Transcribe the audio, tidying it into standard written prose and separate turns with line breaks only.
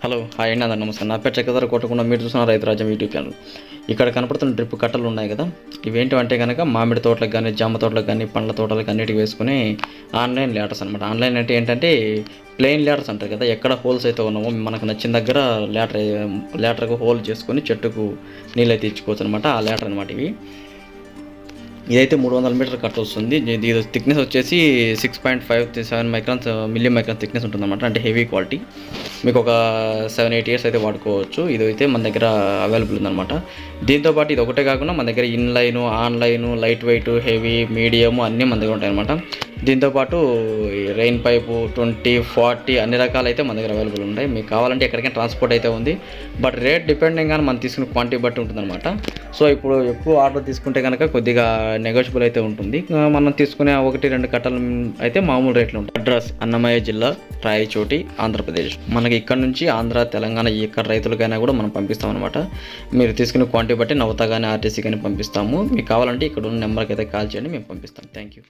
Hello hi అండి, అందరూ నమస్కారం. నా పేరు చక్రధర కోటకుండా. మీరు చూస్తున్న రైతు రాజ్యం యూట్యూబ్ ఛానల్. ఇక్కడ కనపడుతున్న డ్రిప్ కట్టలు ఉన్నాయి కదా, ఇవేంటంటే కనుక మామిడి తోటలకు కానీ, జామ తోటలకు కానీ, పండ్ల తోటలకు అన్నిటికి వేసుకుని ఆన్లైన్ ల్యాడర్స్ అనమాట. ఆన్లైన్ అంటే ఏంటంటే ప్లెయిన్ ల్యాడర్స్ అంటారు కదా, ఎక్కడ హోల్స్ అయితే ఉన్నామో మనకు నచ్చిన దగ్గర ల్యాటర్కు హోల్ చేసుకొని చెట్టుకు నీళ్ళు అయితే ఇచ్చుకోవచ్చు అనమాట. ఆ ల్యాటర్ అనమాట ఇవి. ఇదైతే 300 మీటర్ కట్ వస్తుంది. ఇది థిక్నెస్ వచ్చేసి 6.57 మైక్రాన్స్ మిలియం మైక్రాన్స్ థిక్నెస్ ఉంటుందన్నమాట. అంటే హెవీ క్వాలిటీ. మీకు ఒక 7-8 ఇయర్స్ అయితే వాడుకోవచ్చు. ఇదైతే మన దగ్గర అవైలబుల్ ఉందన్నమాట. దీంతోపాటు ఇది ఒకటే కాకుండా మన దగ్గర inline, online, light weight, heavy, medium అన్నీ మన దగ్గర ఉంటాయన్నమాట. దీంతోపాటు రెయిన్ పైపు 20, 40 అన్ని రకాలు అయితే మన దగ్గర అవైలబుల్ ఉంటాయి. మీకు కావాలంటే ఎక్కడికైనా ట్రాన్స్పోర్ట్ అయితే ఉంది. బట్ రేట్ డిపెండింగ్ కానీ మనం తీసుకునే క్వాంటిటీ బట్టి ఉంటుందన్నమాట. సో ఇప్పుడు ఎక్కువ ఆర్డర్ తీసుకుంటే కనుక కొద్దిగా నెగోషియబుల్ అయితే ఉంటుంది. మనం తీసుకునే 1-2 కట్టలు అయితే మామూలు రేట్లు ఉంటాయి. అడ్రస్ అన్నమయ్య జిల్లా, రాయచోటి, ఆంధ్రప్రదేశ్. మనకి ఇక్కడ నుంచి ఆంధ్ర, తెలంగాణ ఎక్కడ రైతులకైనా కూడా మనం పంపిస్తాం అనమాట. మీరు తీసుకునే క్వాంటిటీ బట్టి నవత కానీ, ఆర్టీసీ కానీ పంపిస్తాము. మీకు కావాలంటే ఇక్కడ ఉన్న నెంబర్కి అయితే కాల్ చేయండి, మేము పంపిస్తాం. Thank you.